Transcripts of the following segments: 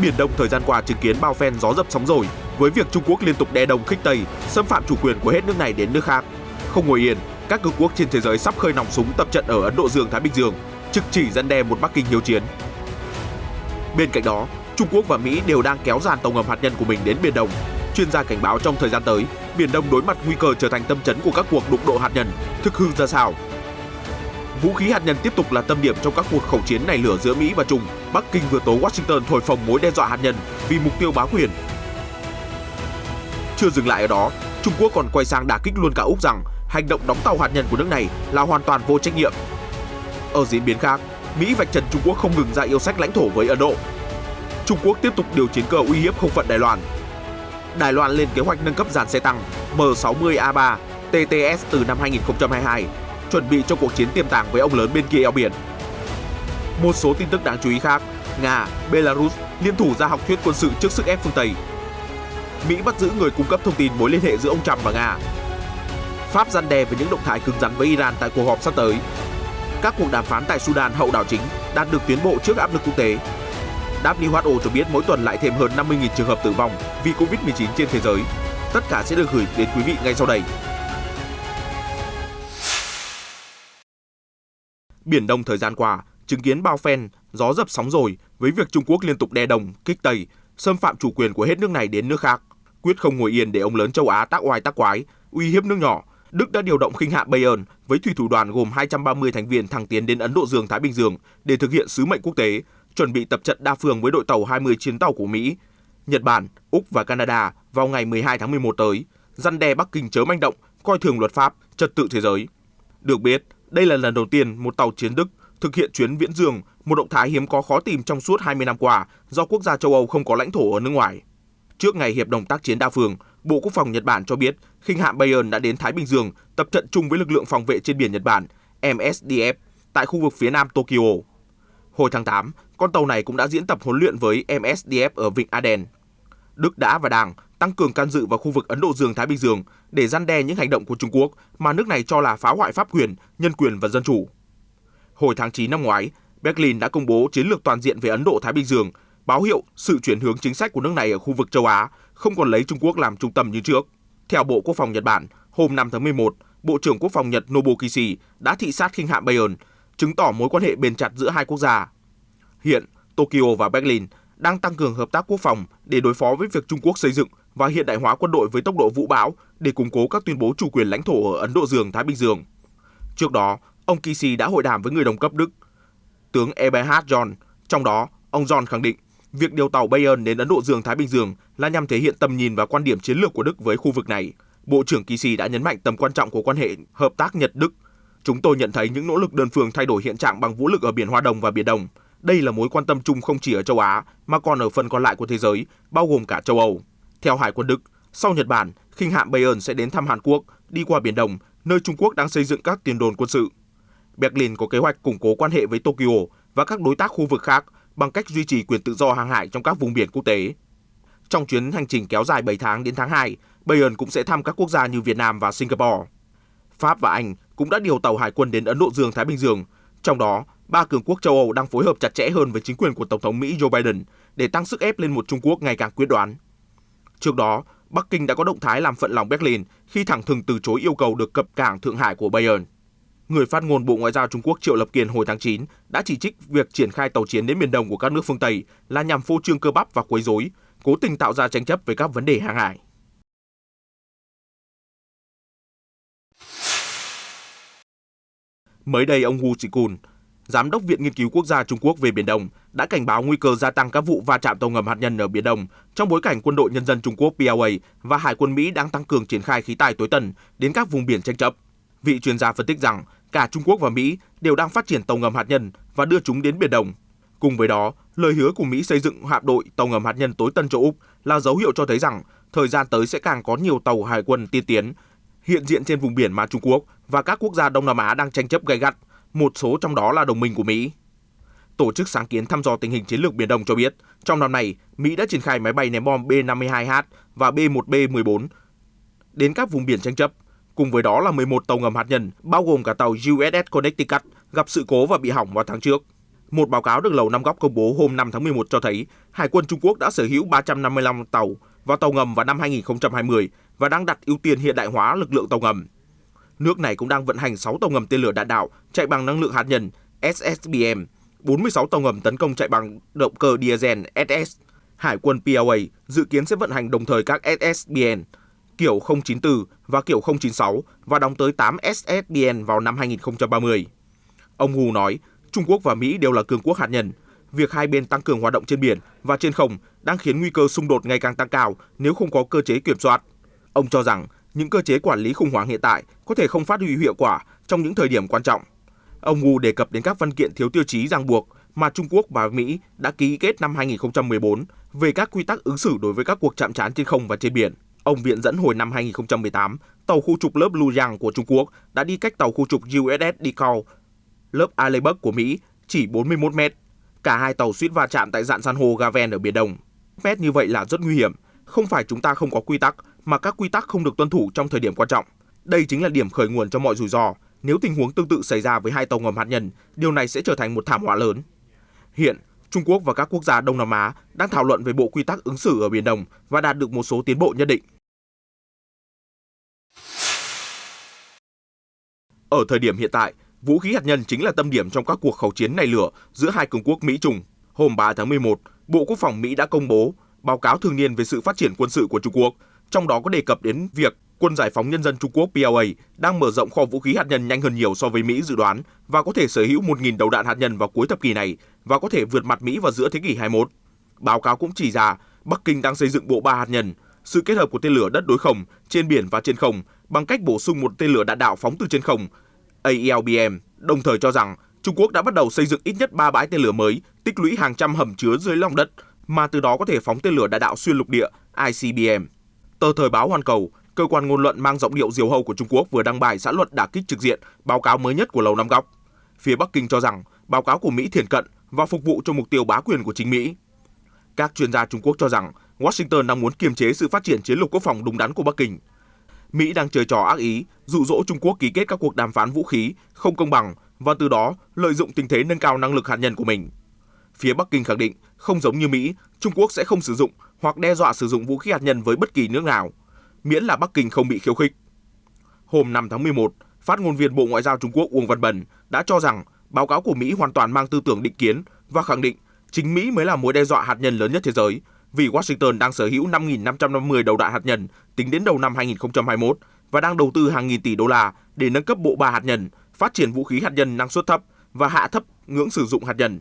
Biển Đông thời gian qua chứng kiến bao phen gió dập sóng dồi với việc Trung Quốc liên tục đè đông khích Tây, xâm phạm chủ quyền của hết nước này đến nước khác. Không ngồi yên, các cường quốc trên thế giới sắp khơi nòng súng tập trận ở Ấn Độ Dương-Thái Bình Dương, trực chỉ răn đe một Bắc Kinh hiếu chiến. Bên cạnh đó, Trung Quốc và Mỹ đều đang kéo dàn tàu ngầm hạt nhân của mình đến Biển Đông. Chuyên gia cảnh báo trong thời gian tới, Biển Đông đối mặt nguy cơ trở thành tâm chấn của các cuộc đụng độ hạt nhân, thực hư ra sao? Vũ khí hạt nhân tiếp tục là tâm điểm trong các cuộc khẩu chiến nảy lửa giữa Mỹ và Trung. Bắc Kinh vừa tố Washington thổi phồng mối đe dọa hạt nhân vì mục tiêu bá quyền. Chưa dừng lại ở đó, Trung Quốc còn quay sang đả kích luôn cả Úc rằng hành động đóng tàu hạt nhân của nước này là hoàn toàn vô trách nhiệm. Ở diễn biến khác, Mỹ vạch trần Trung Quốc không ngừng ra yêu sách lãnh thổ với Ấn Độ. Trung Quốc tiếp tục điều chiến cơ uy hiếp không phận Đài Loan. Đài Loan lên kế hoạch nâng cấp dàn xe tăng M60A3 TTS từ năm 2022, chuẩn bị cho cuộc chiến tiềm tàng với ông lớn bên kia eo biển. Một số tin tức đáng chú ý khác, Nga, Belarus liên thủ ra học thuyết quân sự trước sức ép phương Tây. Mỹ bắt giữ người cung cấp thông tin mối liên hệ giữa ông Trump và Nga. Pháp răn đe với những động thái cứng rắn với Iran tại cuộc họp sắp tới. Các cuộc đàm phán tại Sudan hậu đảo chính đạt được tiến bộ trước áp lực quốc tế. WHO cho biết mỗi tuần lại thêm hơn 50.000 trường hợp tử vong vì Covid-19 trên thế giới. Tất cả sẽ được gửi đến quý vị ngay sau đây. Biển Đông thời gian qua chứng kiến bao phen gió dập sóng dồi với việc Trung Quốc liên tục đè đông, kích Tây, xâm phạm chủ quyền của hết nước này đến nước khác. Quyết không ngồi yên để ông lớn châu Á tác oai tác quái, uy hiếp nước nhỏ. Đức đã điều động khinh hạm Bayern với thủy thủ đoàn gồm 230 thành viên thẳng tiến đến Ấn Độ Dương-Thái Bình Dương để thực hiện sứ mệnh quốc tế, chuẩn bị tập trận đa phương với đội tàu 20 chiến tàu của Mỹ, Nhật Bản, Úc và Canada vào ngày 12 tháng 11 tới, răn đe Bắc Kinh chớ manh động, coi thường luật pháp, trật tự thế giới. Được biết, đây là lần đầu tiên một tàu chiến Đức thực hiện chuyến viễn dương, một động thái hiếm có khó tìm trong suốt 20 năm qua do quốc gia châu Âu không có lãnh thổ ở nước ngoài. Trước ngày hiệp đồng tác chiến đa phương, Bộ Quốc phòng Nhật Bản cho biết khinh hạm Bayern đã đến Thái Bình Dương tập trận chung với lực lượng phòng vệ trên biển Nhật Bản MSDF tại khu vực phía nam Tokyo. Hồi tháng 8, con tàu này cũng đã diễn tập huấn luyện với MSDF ở Vịnh Aden. Đức đã và đang tăng cường can dự vào khu vực Ấn Độ Dương-Thái Bình Dương để răn đe những hành động của Trung Quốc mà nước này cho là phá hoại pháp quyền, nhân quyền và dân chủ. Hồi tháng 9 năm ngoái, Berlin đã công bố chiến lược toàn diện về Ấn Độ-Thái Bình Dương, báo hiệu sự chuyển hướng chính sách của nước này ở khu vực châu Á, không còn lấy Trung Quốc làm trung tâm như trước. Theo Bộ Quốc phòng Nhật Bản, hôm 5 tháng 11, Bộ trưởng Quốc phòng Nhật Nobuo Kishi đã thị sát khinh hạm Bayern, chứng tỏ mối quan hệ bền chặt giữa hai quốc gia. Hiện, Tokyo và Berlin đang tăng cường hợp tác quốc phòng để đối phó với việc Trung Quốc xây dựng và hiện đại hóa quân đội với tốc độ vũ bão để củng cố các tuyên bố chủ quyền lãnh thổ ở Ấn Độ Dương-Thái Bình Dương. Trước đó, ông Kishi đã hội đàm với người đồng cấp Đức, tướng Eberhard John. Trong đó, ông John khẳng định việc điều tàu Bayern đến Ấn Độ Dương-Thái Bình Dương là nhằm thể hiện tầm nhìn và quan điểm chiến lược của Đức với khu vực này. Bộ trưởng Kishi đã nhấn mạnh tầm quan trọng của quan hệ hợp tác Nhật-Đức. Chúng tôi nhận thấy những nỗ lực đơn phương thay đổi hiện trạng bằng vũ lực ở Biển Hoa Đông và Biển Đông. Đây là mối quan tâm chung không chỉ ở châu Á mà còn ở phần còn lại của thế giới, bao gồm cả châu Âu. Theo Hải quân Đức, sau Nhật Bản, khinh hạm Bayern sẽ đến thăm Hàn Quốc, đi qua Biển Đông, nơi Trung Quốc đang xây dựng các tiền đồn quân sự. Berlin có kế hoạch củng cố quan hệ với Tokyo và các đối tác khu vực khác bằng cách duy trì quyền tự do hàng hải trong các vùng biển quốc tế. Trong chuyến hành trình kéo dài 7 tháng đến tháng 2, Bayern cũng sẽ thăm các quốc gia như Việt Nam và Singapore. Pháp và Anh cũng đã điều tàu hải quân đến Ấn Độ Dương-Thái Bình Dương. Trong đó, ba cường quốc châu Âu đang phối hợp chặt chẽ hơn với chính quyền của Tổng thống Mỹ Joe Biden để tăng sức ép lên một Trung Quốc ngày càng quyết đoán. Trước đó, Bắc Kinh đã có động thái làm phận lòng Berlin khi thẳng thừng từ chối yêu cầu được cập cảng Thượng Hải của Bayern. Người phát ngôn Bộ Ngoại giao Trung Quốc Triệu Lập Kiên hồi tháng 9 đã chỉ trích việc triển khai tàu chiến đến Biển Đông của các nước phương Tây là nhằm phô trương cơ bắp và quấy rối, cố tình tạo ra tranh chấp về các vấn đề hàng hải. Mới đây, ông Wu Zikun, Giám đốc Viện Nghiên cứu Quốc gia Trung Quốc về Biển Đông, đã cảnh báo nguy cơ gia tăng các vụ va chạm tàu ngầm hạt nhân ở Biển Đông trong bối cảnh Quân đội Nhân dân Trung Quốc PLA và Hải quân Mỹ đang tăng cường triển khai khí tài tối tần đến các vùng biển tranh chấp. Vị chuyên gia phân tích rằng cả Trung Quốc và Mỹ đều đang phát triển tàu ngầm hạt nhân và đưa chúng đến Biển Đông. Cùng với đó, lời hứa của Mỹ xây dựng hạm đội tàu ngầm hạt nhân tối tân cho Úc là dấu hiệu cho thấy rằng thời gian tới sẽ càng có nhiều tàu hải quân tiên tiến hiện diện trên vùng biển mà Trung Quốc và các quốc gia Đông Nam Á đang tranh chấp gay gắt, một số trong đó là đồng minh của Mỹ. Tổ chức sáng kiến thăm dò tình hình chiến lược Biển Đông cho biết, trong năm nay, Mỹ đã triển khai máy bay ném bom B-52H và B-1B-14 đến các vùng biển tranh chấp. Cùng với đó là 11 tàu ngầm hạt nhân, bao gồm cả tàu USS Connecticut, gặp sự cố và bị hỏng vào tháng trước. Một báo cáo được Lầu Năm Góc công bố hôm 5 tháng 11 cho thấy Hải quân Trung Quốc đã sở hữu 355 tàu và tàu ngầm vào năm 2020 và đang đặt ưu tiên hiện đại hóa lực lượng tàu ngầm. Nước này cũng đang vận hành 6 tàu ngầm tên lửa đạn đạo chạy bằng năng lượng hạt nhân SSBM, 46 tàu ngầm tấn công chạy bằng động cơ diesel SS. Hải quân PLA dự kiến sẽ vận hành đồng thời các SSBN kiểu 094 và kiểu 096 và đóng tới 8 SSBN vào năm 2030. Ông Hu nói, Trung Quốc và Mỹ đều là cường quốc hạt nhân. Việc hai bên tăng cường hoạt động trên biển và trên không đang khiến nguy cơ xung đột ngày càng tăng cao nếu không có cơ chế kiểm soát. Ông cho rằng những cơ chế quản lý khủng hoảng hiện tại có thể không phát huy hiệu quả trong những thời điểm quan trọng. Ông Wu đề cập đến các văn kiện thiếu tiêu chí ràng buộc mà Trung Quốc và Mỹ đã ký kết năm 2014 về các quy tắc ứng xử đối với các cuộc chạm trán trên không và trên biển. Ông viện dẫn hồi năm 2018, tàu khu trục lớp Luoyang của Trung Quốc đã đi cách tàu khu trục USS Decoy lớp Alebuk của Mỹ chỉ 41 mét. Cả hai tàu suýt va chạm tại rạn san hô Gaven ở Biển Đông. Mét như vậy là rất nguy hiểm. Không phải chúng ta không có quy tắc, mà các quy tắc không được tuân thủ trong thời điểm quan trọng. Đây chính là điểm khởi nguồn cho mọi rủi ro. Nếu tình huống tương tự xảy ra với hai tàu ngầm hạt nhân, điều này sẽ trở thành một thảm họa lớn. Hiện, Trung Quốc và các quốc gia Đông Nam Á đang thảo luận về bộ quy tắc ứng xử ở Biển Đông và đạt được một số tiến bộ nhất định. Ở thời điểm hiện tại, vũ khí hạt nhân chính là tâm điểm trong các cuộc khẩu chiến nảy lửa giữa hai cường quốc Mỹ-Trung. Hôm 3 tháng 11, Bộ Quốc phòng Mỹ đã công bố báo cáo thường niên về sự phát triển quân sự của Trung Quốc, trong đó có đề cập đến việc Quân Giải phóng Nhân dân Trung Quốc PLA đang mở rộng kho vũ khí hạt nhân nhanh hơn nhiều so với Mỹ dự đoán và có thể sở hữu 1.000 đầu đạn hạt nhân vào cuối thập kỷ này và có thể vượt mặt Mỹ vào giữa thế kỷ 21. Báo cáo cũng chỉ ra Bắc Kinh đang xây dựng bộ ba hạt nhân, sự kết hợp của tên lửa đất đối không, trên biển và trên không bằng cách bổ sung một tên lửa đạn đạo phóng từ trên không, AELBM, đồng thời cho rằng Trung Quốc đã bắt đầu xây dựng ít nhất 3 bãi tên lửa mới, tích lũy hàng trăm hầm chứa dưới lòng đất, mà từ đó có thể phóng tên lửa đạn đạo xuyên lục địa ICBM. Tờ Thời báo Hoàn Cầu, cơ quan ngôn luận mang giọng điệu diều hâu của Trung Quốc vừa đăng bài xã luận đả kích trực diện báo cáo mới nhất của Lầu Năm Góc. Phía Bắc Kinh cho rằng báo cáo của Mỹ thiển cận và phục vụ cho mục tiêu bá quyền của chính Mỹ. Các chuyên gia Trung Quốc cho rằng Washington đang muốn kiềm chế sự phát triển chiến lược quốc phòng đúng đắn của Bắc Kinh. Mỹ đang chơi trò ác ý, dụ dỗ Trung Quốc ký kết các cuộc đàm phán vũ khí không công bằng và từ đó lợi dụng tình thế nâng cao năng lực hạt nhân của mình. Phía Bắc Kinh khẳng định, không giống như Mỹ, Trung Quốc sẽ không sử dụng hoặc đe dọa sử dụng vũ khí hạt nhân với bất kỳ nước nào, miễn là Bắc Kinh không bị khiêu khích. Hôm 5 tháng 11, phát ngôn viên Bộ Ngoại giao Trung Quốc Uông Văn Bân đã cho rằng báo cáo của Mỹ hoàn toàn mang tư tưởng định kiến và khẳng định chính Mỹ mới là mối đe dọa hạt nhân lớn nhất thế giới, vì Washington đang sở hữu 5.550 đầu đạn hạt nhân tính đến đầu năm 2021 và đang đầu tư hàng nghìn tỷ đô la để nâng cấp bộ ba hạt nhân, phát triển vũ khí hạt nhân năng suất thấp và hạ thấp ngưỡng sử dụng hạt nhân.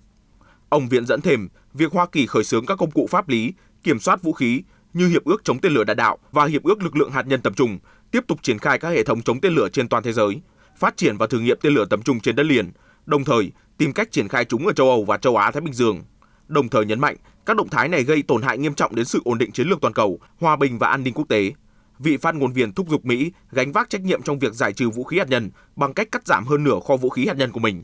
Ông viện dẫn thêm việc Hoa Kỳ khởi xướng các công cụ pháp lý, kiểm soát vũ khí như Hiệp ước chống tên lửa đạn đạo và Hiệp ước lực lượng hạt nhân tầm trung, tiếp tục triển khai các hệ thống chống tên lửa trên toàn thế giới, phát triển và thử nghiệm tên lửa tầm trung trên đất liền, đồng thời tìm cách triển khai chúng ở châu Âu và châu Á Thái Bình Dương. Đồng thời nhấn mạnh các động thái này gây tổn hại nghiêm trọng đến sự ổn định chiến lược toàn cầu, hòa bình và an ninh quốc tế. Vị phát ngôn viên thúc giục Mỹ gánh vác trách nhiệm trong việc giải trừ vũ khí hạt nhân bằng cách cắt giảm hơn nửa kho vũ khí hạt nhân của mình.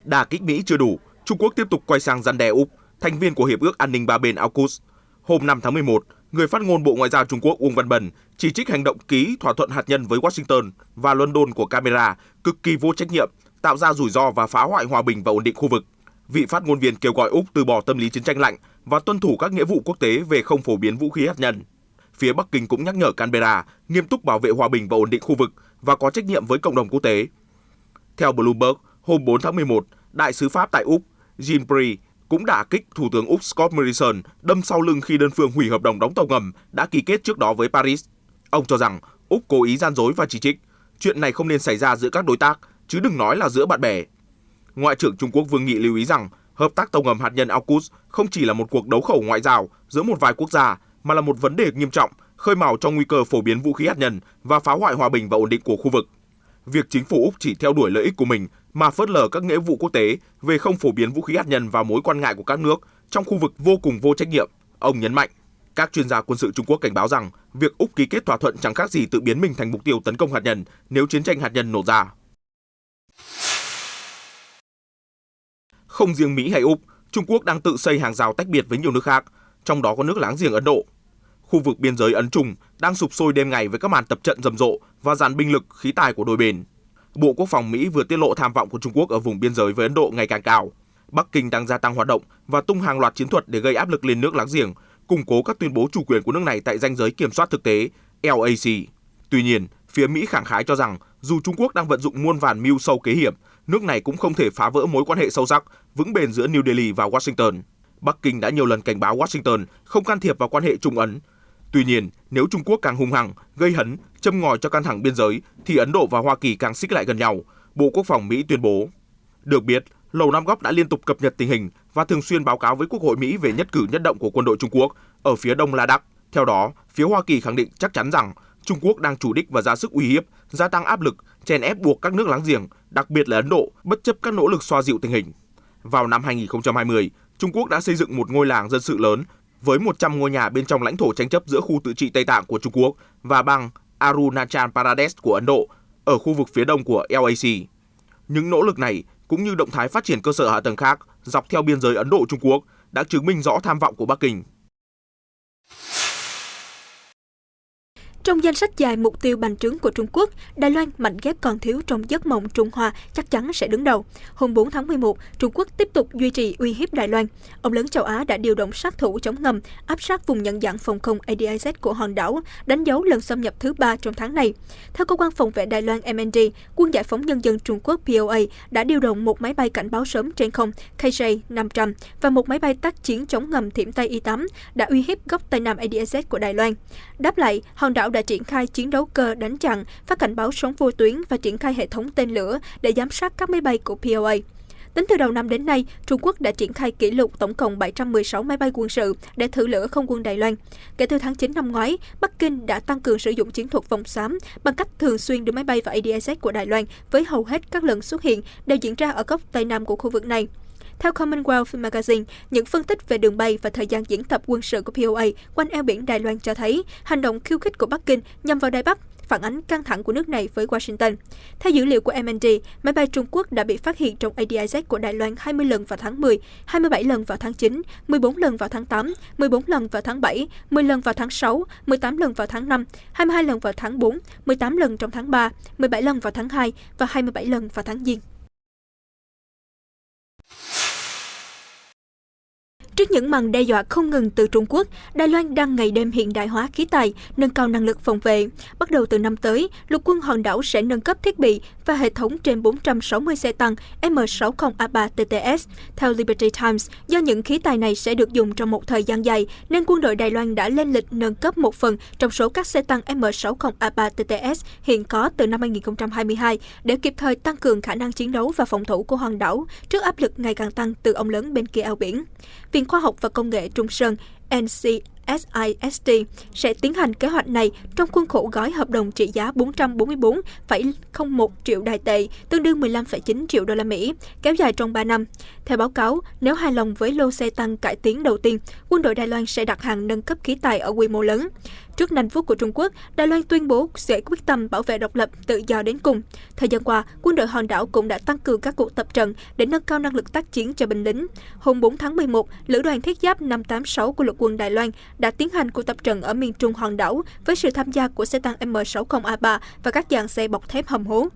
Đả kích Mỹ chưa đủ, Trung Quốc tiếp tục quay sang răn đe Úc, thành viên của Hiệp ước An ninh ba bên AUKUS. Hôm 5 tháng 11, người phát ngôn Bộ Ngoại giao Trung Quốc Uông Văn Bân chỉ trích hành động ký thỏa thuận hạt nhân với Washington và London của Canberra cực kỳ vô trách nhiệm, tạo ra rủi ro và phá hoại hòa bình và ổn định khu vực. Vị phát ngôn viên kêu gọi Úc từ bỏ tâm lý chiến tranh lạnh và tuân thủ các nghĩa vụ quốc tế về không phổ biến vũ khí hạt nhân. Phía Bắc Kinh cũng nhắc nhở Canberra nghiêm túc bảo vệ hòa bình và ổn định khu vực và có trách nhiệm với cộng đồng quốc tế. Theo Bloomberg, hôm 4 tháng 11, Đại sứ Pháp tại Úc, Jean Brie, cũng đả kích Thủ tướng Úc Scott Morrison đâm sau lưng khi đơn phương hủy hợp đồng đóng tàu ngầm đã ký kết trước đó với Paris. Ông cho rằng Úc cố ý gian dối và chỉ trích, chuyện này không nên xảy ra giữa các đối tác, chứ đừng nói là giữa bạn bè. Ngoại trưởng Trung Quốc Vương Nghị lưu ý rằng hợp tác tàu ngầm hạt nhân AUKUS không chỉ là một cuộc đấu khẩu ngoại giao giữa một vài quốc gia, mà là một vấn đề nghiêm trọng, khơi mào trong nguy cơ phổ biến vũ khí hạt nhân và phá hoại hòa bình và ổn định của khu vực. Việc chính phủ Úc chỉ theo đuổi lợi ích của mình mà phớt lờ các nghĩa vụ quốc tế về không phổ biến vũ khí hạt nhân và mối quan ngại của các nước trong khu vực vô cùng vô trách nhiệm. Ông nhấn mạnh, các chuyên gia quân sự Trung Quốc cảnh báo rằng việc Úc ký kết thỏa thuận chẳng khác gì tự biến mình thành mục tiêu tấn công hạt nhân nếu chiến tranh hạt nhân nổ ra. Không riêng Mỹ hay Úc, Trung Quốc đang tự xây hàng rào tách biệt với nhiều nước khác, trong đó có nước láng giềng Ấn Độ. Khu vực biên giới Ấn Trung đang sụp sôi đêm ngày với các màn tập trận rầm rộ và dàn binh lực khí tài của đôi bên. Bộ Quốc phòng Mỹ vừa tiết lộ tham vọng của Trung Quốc ở vùng biên giới với Ấn Độ ngày càng cao. Bắc Kinh đang gia tăng hoạt động và tung hàng loạt chiến thuật để gây áp lực lên nước láng giềng, củng cố các tuyên bố chủ quyền của nước này tại ranh giới kiểm soát thực tế LAC. Tuy nhiên, phía Mỹ khẳng khái cho rằng dù Trung Quốc đang vận dụng muôn vàn mưu sâu kế hiểm, nước này cũng không thể phá vỡ mối quan hệ sâu sắc, vững bền giữa New Delhi và Washington. Bắc Kinh đã nhiều lần cảnh báo Washington không can thiệp vào quan hệ Trung Ấn. Tuy nhiên, nếu Trung Quốc càng hung hăng, gây hấn, châm ngòi cho căng thẳng biên giới, thì Ấn Độ và Hoa Kỳ càng xích lại gần nhau, Bộ Quốc phòng Mỹ tuyên bố. Được biết, Lầu Năm Góc đã liên tục cập nhật tình hình và thường xuyên báo cáo với Quốc hội Mỹ về nhất cử nhất động của quân đội Trung Quốc ở phía đông Ladakh. Theo đó, phía Hoa Kỳ khẳng định chắc chắn rằng Trung Quốc đang chủ đích và ra sức uy hiếp, gia tăng áp lực, chèn ép buộc các nước láng giềng, đặc biệt là Ấn Độ, bất chấp các nỗ lực xoa dịu tình hình. Vào năm 2020, Trung Quốc đã xây dựng một ngôi làng dân sự lớn với 100 ngôi nhà bên trong lãnh thổ tranh chấp giữa khu tự trị Tây Tạng của Trung Quốc và bang Arunachal Pradesh của Ấn Độ ở khu vực phía đông của LAC. Những nỗ lực này cũng như động thái phát triển cơ sở hạ tầng khác dọc theo biên giới Ấn Độ-Trung Quốc đã chứng minh rõ tham vọng của Bắc Kinh. Trong danh sách dài mục tiêu bành trướng của Trung Quốc, Đài Loan mảnh ghép còn thiếu trong giấc mộng Trung Hoa chắc chắn sẽ đứng đầu. Hôm 4 tháng 11, Trung Quốc tiếp tục duy trì uy hiếp Đài Loan. Ông lớn châu Á đã điều động sát thủ chống ngầm, áp sát vùng nhận dạng phòng không ADIZ của hòn đảo, đánh dấu lần xâm nhập thứ 3 trong tháng này. Theo cơ quan phòng vệ Đài Loan MND, Quân Giải phóng Nhân dân Trung Quốc POA đã điều động một máy bay cảnh báo sớm trên không KJ-500 và một máy bay tác chiến chống ngầm Thiểm Tây Y-8 đã uy hiếp góc Tây Nam ADIZ của Đài Loan. Đáp lại, hòn đảo đã triển khai chiến đấu cơ đánh chặn, phát cảnh báo sóng vô tuyến và triển khai hệ thống tên lửa để giám sát các máy bay của POA. Tính từ đầu năm đến nay, Trung Quốc đã triển khai kỷ lục tổng cộng 716 máy bay quân sự để thử lửa không quân Đài Loan. Kể từ tháng 9 năm ngoái, Bắc Kinh đã tăng cường sử dụng chiến thuật vòng xám bằng cách thường xuyên đưa máy bay vào ADIZ của Đài Loan, với hầu hết các lần xuất hiện đều diễn ra ở góc Tây Nam của khu vực này. Theo Commonwealth Magazine, những phân tích về đường bay và thời gian diễn tập quân sự của POA quanh eo biển Đài Loan cho thấy hành động khiêu khích của Bắc Kinh nhằm vào Đài Bắc phản ánh căng thẳng của nước này với Washington. Theo dữ liệu của MND, máy bay Trung Quốc đã bị phát hiện trong ADIZ của Đài Loan 20 lần vào tháng 10, 27 lần vào tháng 9, 14 lần vào tháng 8, 14 lần vào tháng 7, 10 lần vào tháng 6, 18 lần vào tháng 5, 22 lần vào tháng 4, 18 lần trong tháng 3, 17 lần vào tháng 2 và 27 lần vào tháng Giêng. Trước những màn đe dọa không ngừng từ Trung Quốc, Đài Loan đang ngày đêm hiện đại hóa khí tài, nâng cao năng lực phòng vệ. Bắt đầu từ năm tới, lục quân hòn đảo sẽ nâng cấp thiết bị và hệ thống trên 460 xe tăng M60A3 TTS. Theo Liberty Times, do những khí tài này sẽ được dùng trong một thời gian dài, nên quân đội Đài Loan đã lên lịch nâng cấp một phần trong số các xe tăng M60A3 TTS hiện có từ năm 2022 để kịp thời tăng cường khả năng chiến đấu và phòng thủ của hòn đảo trước áp lực ngày càng tăng từ ông lớn bên kia eo biển. Viện Khoa học và Công nghệ Trung Sơn NCSIST sẽ tiến hành kế hoạch này trong khuôn khổ gói hợp đồng trị giá 444,01 triệu Đài tệ, tương đương 15,9 triệu đô la Mỹ, kéo dài trong 3 năm. Theo báo cáo, nếu hài lòng với lô xe tăng cải tiến đầu tiên, quân đội Đài Loan sẽ đặt hàng nâng cấp khí tài ở quy mô lớn. Trước nanh vuốt của Trung Quốc, Đài Loan tuyên bố sẽ quyết tâm bảo vệ độc lập tự do đến cùng. Thời gian qua, quân đội hòn đảo cũng đã tăng cường các cuộc tập trận để nâng cao năng lực tác chiến cho binh lính. Hôm 4 tháng 11, Lữ đoàn Thiết giáp 586 của lục quân Đài Loan đã tiến hành cuộc tập trận ở miền Trung hòn đảo với sự tham gia của xe tăng M60A3 và các dàn xe bọc thép hầm hố.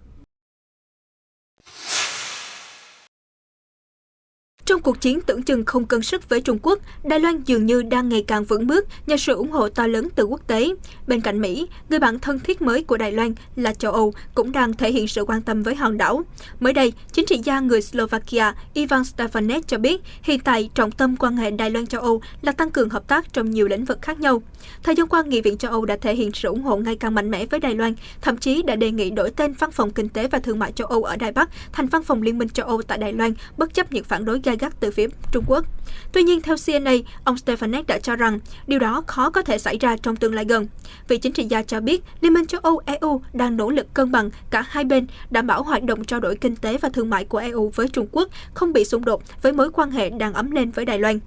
Trong cuộc chiến tưởng chừng không cân sức với Trung Quốc, Đài Loan dường như đang ngày càng vững bước nhờ sự ủng hộ to lớn từ quốc tế. Bên cạnh Mỹ, người bạn thân thiết mới của Đài Loan là châu Âu cũng đang thể hiện sự quan tâm với hòn đảo. Mới đây, chính trị gia người Slovakia Ivan Stefanek cho biết hiện tại trọng tâm quan hệ Đài Loan-châu Âu là tăng cường hợp tác trong nhiều lĩnh vực khác nhau. Thời gian qua, Nghị viện châu Âu đã thể hiện sự ủng hộ ngày càng mạnh mẽ với Đài Loan, thậm chí đã đề nghị đổi tên Văn phòng Kinh tế và Thương mại châu Âu ở Đài Bắc thành Văn phòng Liên minh châu Âu tại Đài Loan, bất chấp những phản đối gay gắt từ phía Trung Quốc. Tuy nhiên, theo CNA, ông Stefanek đã cho rằng điều đó khó có thể xảy ra trong tương lai gần. Vị chính trị gia cho biết Liên minh châu Âu EU đang nỗ lực cân bằng cả hai bên, đảm bảo hoạt động trao đổi kinh tế và thương mại của EU với Trung Quốc không bị xung đột với mối quan hệ đang ấm lên với Đài Loan.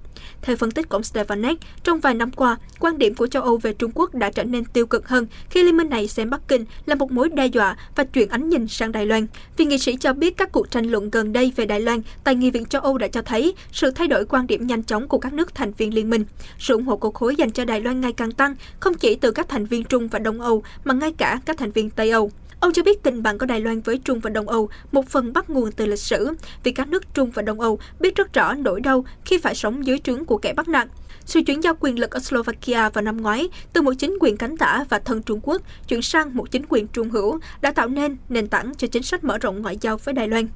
Theo phân tích của ông Stefanek, trong vài năm qua, quan điểm của châu Âu về Trung Quốc đã trở nên tiêu cực hơn khi liên minh này xem Bắc Kinh là một mối đe dọa và chuyển ánh nhìn sang Đài Loan. Vị nghị sĩ cho biết các cuộc tranh luận gần đây về Đài Loan tại Nghị viện châu Âu đã cho thấy sự thay đổi quan điểm nhanh chóng của các nước thành viên liên minh. Sự ủng hộ của khối dành cho Đài Loan ngày càng tăng, không chỉ từ các thành viên Trung và Đông Âu mà ngay cả các thành viên Tây Âu. Ông cho biết tình bạn của Đài Loan với Trung và Đông Âu một phần bắt nguồn từ lịch sử, vì các nước Trung và Đông Âu biết rất rõ nỗi đau khi phải sống dưới trướng của kẻ bắt nạt. Sự chuyển giao quyền lực ở Slovakia vào năm ngoái từ một chính quyền cánh tả và thân Trung Quốc chuyển sang một chính quyền trung hữu đã tạo nên nền tảng cho chính sách mở rộng ngoại giao với Đài Loan.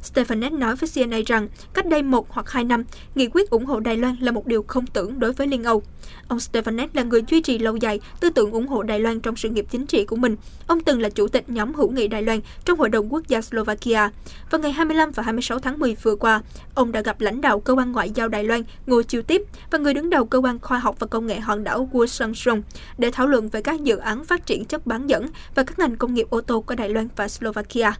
Stefanet nói với CNA rằng cách đây 1 hoặc 2 năm, nghị quyết ủng hộ Đài Loan là một điều không tưởng đối với Liên Âu. Ông Stefanet là người duy trì lâu dài tư tưởng ủng hộ Đài Loan trong sự nghiệp chính trị của mình. Ông từng là chủ tịch nhóm hữu nghị Đài Loan trong Hội đồng Quốc gia Slovakia. Vào ngày 25 và 26 tháng 10 vừa qua, ông đã gặp lãnh đạo cơ quan ngoại giao Đài Loan Ngô Chiêu Tiếp và người đứng đầu cơ quan khoa học và công nghệ hòn đảo Wu Sung để thảo luận về các dự án phát triển chất bán dẫn và các ngành công nghiệp ô tô của Đài Loan và Slovakia.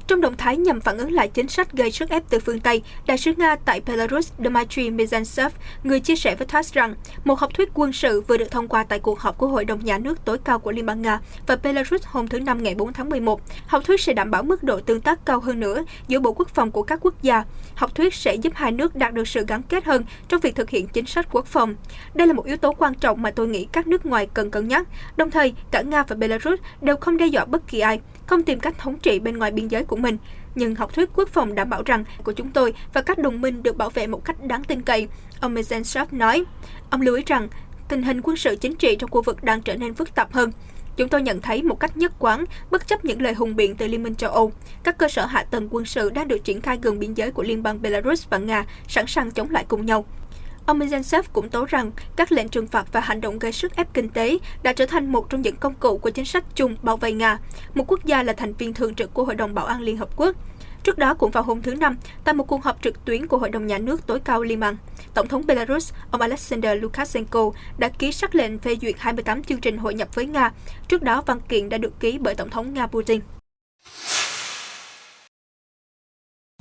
Trong động thái nhằm phản ứng lại chính sách gây sức ép từ phương Tây, Đại sứ Nga tại Belarus Dmitry Mizantsev, người chia sẻ với TASS rằng một học thuyết quân sự vừa được thông qua tại cuộc họp của Hội đồng Nhà nước tối cao của Liên bang Nga và Belarus hôm thứ Năm ngày 4 tháng 11. Học thuyết sẽ đảm bảo mức độ tương tác cao hơn nữa giữa Bộ Quốc phòng của các quốc gia. Học thuyết sẽ giúp hai nước đạt được sự gắn kết hơn trong việc thực hiện chính sách quốc phòng. Đây là một yếu tố quan trọng mà tôi nghĩ các nước ngoài cần cân nhắc. Đồng thời, cả Nga và Belarus đều không đe dọa bất kỳ ai, không tìm cách thống trị bên ngoài biên giới của mình. Nhưng học thuyết quốc phòng đảm bảo rằng của chúng tôi và các đồng minh được bảo vệ một cách đáng tin cậy, ông Mizantsev nói. Ông lưu ý rằng tình hình quân sự chính trị trong khu vực đang trở nên phức tạp hơn. Chúng tôi nhận thấy một cách nhất quán, bất chấp những lời hùng biện từ Liên minh châu Âu, các cơ sở hạ tầng quân sự đang được triển khai gần biên giới của Liên bang Belarus và Nga, sẵn sàng chống lại cùng nhau. Ông Mizantsev cũng tố rằng các lệnh trừng phạt và hành động gây sức ép kinh tế đã trở thành một trong những công cụ của chính sách chung bảo vệ Nga, một quốc gia là thành viên thường trực của Hội đồng Bảo an Liên Hợp Quốc. Trước đó, cũng vào hôm thứ Năm, tại một cuộc họp trực tuyến của Hội đồng Nhà nước tối cao Liên bang, Tổng thống Belarus, ông Alexander Lukashenko đã ký sắc lệnh phê duyệt 28 chương trình hội nhập với Nga. Trước đó, văn kiện đã được ký bởi Tổng thống Nga Putin.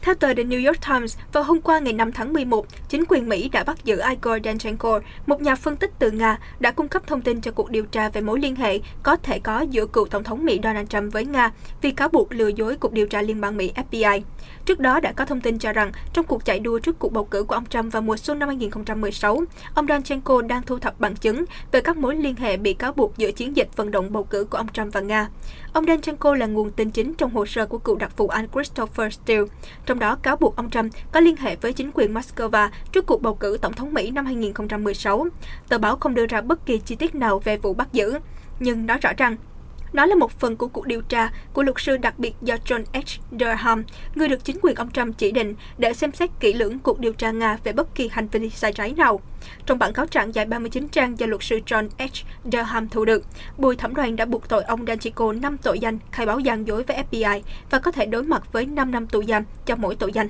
Theo tờ The New York Times, vào hôm qua ngày 5 tháng 11, chính quyền Mỹ đã bắt giữ Igor Danchenko, một nhà phân tích từ Nga, đã cung cấp thông tin cho cuộc điều tra về mối liên hệ có thể có giữa cựu Tổng thống Mỹ Donald Trump với Nga vì cáo buộc lừa dối Cục Điều tra Liên bang Mỹ FBI. Trước đó đã có thông tin cho rằng, trong cuộc chạy đua trước cuộc bầu cử của ông Trump vào mùa xuân năm 2016, ông Danchenko đang thu thập bằng chứng về các mối liên hệ bị cáo buộc giữa chiến dịch vận động bầu cử của ông Trump và Nga. Ông Danchenko là nguồn tin chính trong hồ sơ của cựu đặc vụ Anh Christopher Steele, trong đó cáo buộc ông Trump có liên hệ với chính quyền Moscow trước cuộc bầu cử tổng thống Mỹ năm 2016. Tờ báo không đưa ra bất kỳ chi tiết nào về vụ bắt giữ, nhưng nói rõ rằng nó là một phần của cuộc điều tra của luật sư đặc biệt do John H. Durham, người được chính quyền ông Trump chỉ định để xem xét kỹ lưỡng cuộc điều tra Nga về bất kỳ hành vi sai trái nào. Trong bản cáo trạng dài 39 trang do luật sư John H. Durham thu được, bồi thẩm đoàn đã buộc tội ông Danchenko 5 tội danh khai báo gian dối với FBI và có thể đối mặt với 5 năm tù giam cho mỗi tội danh.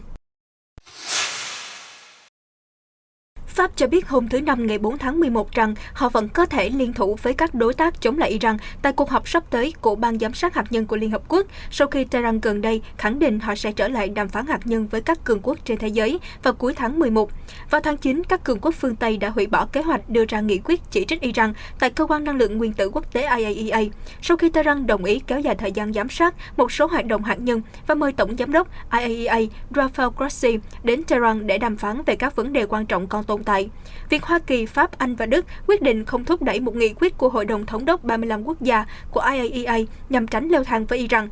Pháp cho biết hôm thứ Năm ngày 4 tháng 11 rằng họ vẫn có thể liên thủ với các đối tác chống lại Iran tại cuộc họp sắp tới của Ban Giám sát Hạt nhân của Liên Hợp Quốc, sau khi Tehran gần đây khẳng định họ sẽ trở lại đàm phán hạt nhân với các cường quốc trên thế giới vào cuối tháng 11. Vào tháng 9, các cường quốc phương Tây đã hủy bỏ kế hoạch đưa ra nghị quyết chỉ trích Iran tại Cơ quan Năng lượng Nguyên tử Quốc tế IAEA, sau khi Tehran đồng ý kéo dài thời gian giám sát một số hoạt động hạt nhân và mời Tổng Giám đốc IAEA Rafael Grossi đến Tehran để đàm phán về các vấn đề quan trọng còn tồn tại. Việc Hoa Kỳ, Pháp, Anh và Đức quyết định không thúc đẩy một nghị quyết của Hội đồng Thống đốc 35 quốc gia của IAEA nhằm tránh leo thang với Iran.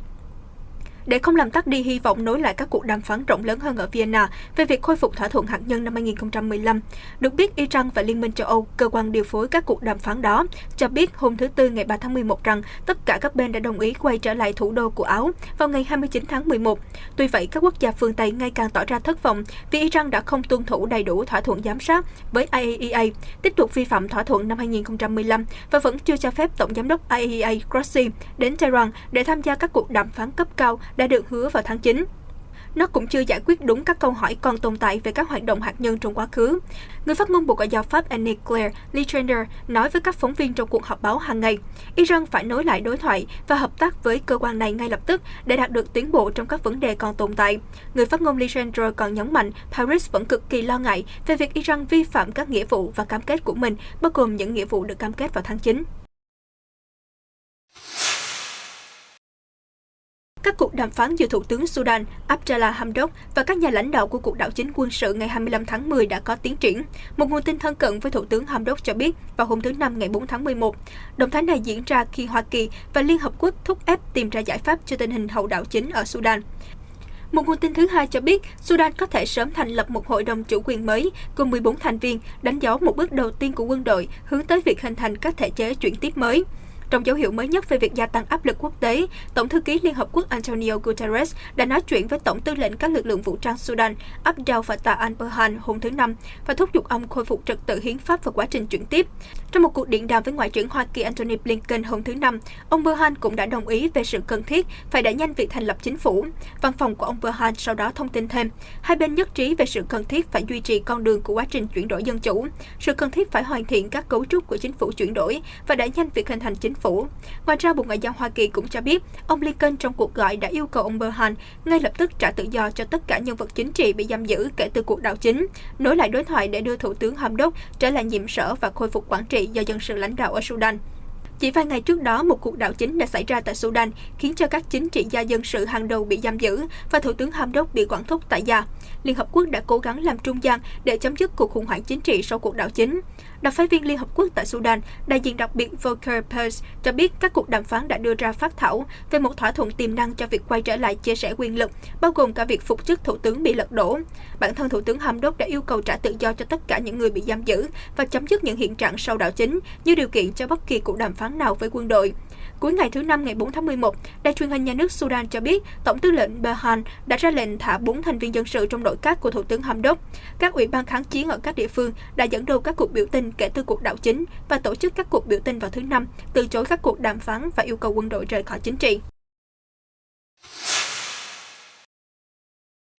Để không làm tắt đi hy vọng nối lại các cuộc đàm phán rộng lớn hơn ở Vienna về việc khôi phục thỏa thuận hạt nhân năm 2015. Được biết, Iran và Liên minh châu Âu, cơ quan điều phối các cuộc đàm phán đó, cho biết hôm thứ Tư ngày 3 tháng 11 rằng tất cả các bên đã đồng ý quay trở lại thủ đô của Áo vào ngày 29 tháng 11. Tuy vậy, các quốc gia phương Tây ngày càng tỏ ra thất vọng vì Iran đã không tuân thủ đầy đủ thỏa thuận giám sát với IAEA, tiếp tục vi phạm thỏa thuận năm 2015 và vẫn chưa cho phép Tổng Giám đốc IAEA Grossi đến Tehran để tham gia các cuộc đàm phán cấp cao đã được hứa vào tháng 9. Nó cũng chưa giải quyết đúng các câu hỏi còn tồn tại về các hoạt động hạt nhân trong quá khứ. Người phát ngôn Bộ Ngoại giao Pháp Anne Claire Legendre nói với các phóng viên trong cuộc họp báo hàng ngày, Iran phải nối lại đối thoại và hợp tác với cơ quan này ngay lập tức để đạt được tiến bộ trong các vấn đề còn tồn tại. Người phát ngôn Legendre còn nhấn mạnh Paris vẫn cực kỳ lo ngại về việc Iran vi phạm các nghĩa vụ và cam kết của mình, bao gồm những nghĩa vụ được cam kết vào tháng 9. Các cuộc đàm phán giữa Thủ tướng Sudan Abdallah Hamdok và các nhà lãnh đạo của cuộc đảo chính quân sự ngày 25 tháng 10 đã có tiến triển. Một nguồn tin thân cận với Thủ tướng Hamdok cho biết vào hôm thứ Năm ngày 4 tháng 11, động thái này diễn ra khi Hoa Kỳ và Liên Hợp Quốc thúc ép tìm ra giải pháp cho tình hình hậu đảo chính ở Sudan. Một nguồn tin thứ hai cho biết Sudan có thể sớm thành lập một hội đồng chủ quyền mới gồm 14 thành viên, đánh dấu một bước đầu tiên của quân đội hướng tới việc hình thành các thể chế chuyển tiếp mới. Trong dấu hiệu mới nhất về việc gia tăng áp lực quốc tế, Tổng thư ký Liên Hợp Quốc Antonio Guterres đã nói chuyện với Tổng tư lệnh các lực lượng vũ trang Sudan Abdel Fattah al-Burhan hôm thứ Năm và thúc giục ông khôi phục trật tự hiến pháp và quá trình chuyển tiếp. Trong một cuộc điện đàm với Ngoại trưởng Hoa Kỳ Antony Blinken hôm thứ Năm, ông Burhan cũng đã đồng ý về sự cần thiết phải đẩy nhanh việc thành lập chính phủ. Văn phòng của ông Burhan sau đó thông tin thêm, hai bên nhất trí về sự cần thiết phải duy trì con đường của quá trình chuyển đổi dân chủ, sự cần thiết phải hoàn thiện các cấu trúc của chính phủ chuyển đổi và đẩy nhanh việc hình thành chính phủ. Ngoài ra, Bộ Ngoại giao Hoa Kỳ cũng cho biết, ông Blinken trong cuộc gọi đã yêu cầu ông Burhan ngay lập tức trả tự do cho tất cả nhân vật chính trị bị giam giữ kể từ cuộc đảo chính, nối lại đối thoại để đưa Thủ tướng Hamdok trở lại nhiệm sở và khôi phục quản trị do dân sự lãnh đạo ở Sudan. Chỉ vài ngày trước đó, một cuộc đảo chính đã xảy ra tại Sudan, khiến cho các chính trị gia dân sự hàng đầu bị giam giữ và Thủ tướng Hamdok bị quản thúc tại gia. Liên Hợp Quốc đã cố gắng làm trung gian để chấm dứt cuộc khủng hoảng chính trị sau cuộc đảo chính. Đặc phái viên Liên Hợp Quốc tại Sudan, đại diện đặc biệt Volker Perthes cho biết các cuộc đàm phán đã đưa ra phác thảo về một thỏa thuận tiềm năng cho việc quay trở lại chia sẻ quyền lực, bao gồm cả việc phục chức thủ tướng bị lật đổ. Bản thân Thủ tướng Hamdok đã yêu cầu trả tự do cho tất cả những người bị giam giữ và chấm dứt những hiện trạng sau đảo chính như điều kiện cho bất kỳ cuộc đàm phán nào với quân đội. Cuối ngày thứ Năm ngày 4 tháng 11, đài truyền hình nhà nước Sudan cho biết Tổng tư lệnh Burhan đã ra lệnh thả 4 thành viên dân sự trong nội các của Thủ tướng Hamdok. Các ủy ban kháng chiến ở các địa phương đã dẫn đầu các cuộc biểu tình kể từ cuộc đảo chính và tổ chức các cuộc biểu tình vào thứ Năm, từ chối các cuộc đàm phán và yêu cầu quân đội rời khỏi chính trị.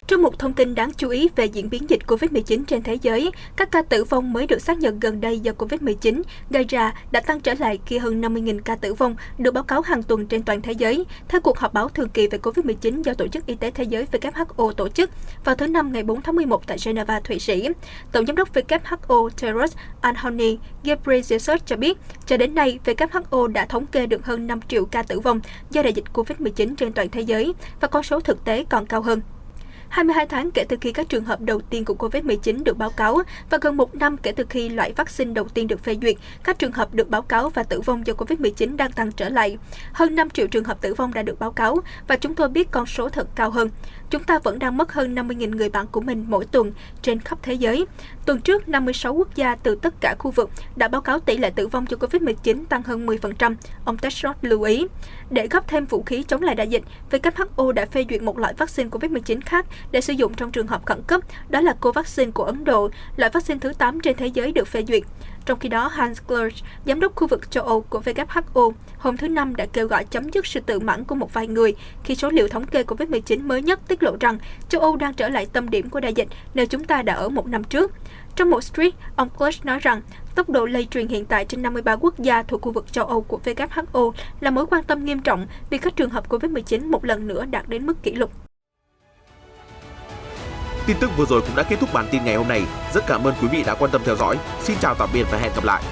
Trong một thông tin đáng chú ý về diễn biến dịch COVID-19 trên thế giới, các ca tử vong mới được xác nhận gần đây do COVID-19 gây ra đã tăng trở lại khi hơn 50.000 ca tử vong được báo cáo hàng tuần trên toàn thế giới, theo cuộc họp báo thường kỳ về COVID-19 do Tổ chức Y tế Thế giới WHO tổ chức vào thứ Năm ngày 4 tháng 11 tại Geneva, Thụy Sĩ. Tổng giám đốc WHO Tedros Adhanom Ghebreyesus cho biết, cho đến nay, WHO đã thống kê được hơn 5 triệu ca tử vong do đại dịch COVID-19 trên toàn thế giới và con số thực tế còn cao hơn. 22 tháng kể từ khi các trường hợp đầu tiên của COVID-19 được báo cáo và gần 1 năm kể từ khi loại vaccine đầu tiên được phê duyệt, các trường hợp được báo cáo và tử vong do COVID-19 đang tăng trở lại. Hơn 5 triệu trường hợp tử vong đã được báo cáo và chúng tôi biết con số thật cao hơn. Chúng ta vẫn đang mất hơn 50.000 người bạn của mình mỗi tuần trên khắp thế giới. Tuần trước, 56 quốc gia từ tất cả khu vực đã báo cáo tỷ lệ tử vong do COVID-19 tăng hơn 10%, ông Tedros lưu ý. Để góp thêm vũ khí chống lại đại dịch, WHO đã phê duyệt một loại vaccine COVID-19 khác để sử dụng trong trường hợp khẩn cấp, đó là Covaxin của Ấn Độ, loại vaccine thứ 8 trên thế giới được phê duyệt. Trong khi đó, Hans Kluge, giám đốc khu vực châu Âu của WHO, hôm thứ Năm đã kêu gọi chấm dứt sự tự mãn của một vài người khi số liệu thống kê COVID-19 mới nhất tiết lộ rằng châu Âu đang trở lại tâm điểm của đại dịch nếu chúng ta đã ở 1 năm trước. Trong một tweet, ông Kluge nói rằng tốc độ lây truyền hiện tại trên 53 quốc gia thuộc khu vực châu Âu của WHO là mối quan tâm nghiêm trọng vì các trường hợp COVID-19 một lần nữa đạt đến mức kỷ lục. Tin tức vừa rồi cũng đã kết thúc bản tin ngày hôm nay. Rất cảm ơn quý vị đã quan tâm theo dõi. Xin chào tạm biệt và hẹn gặp lại.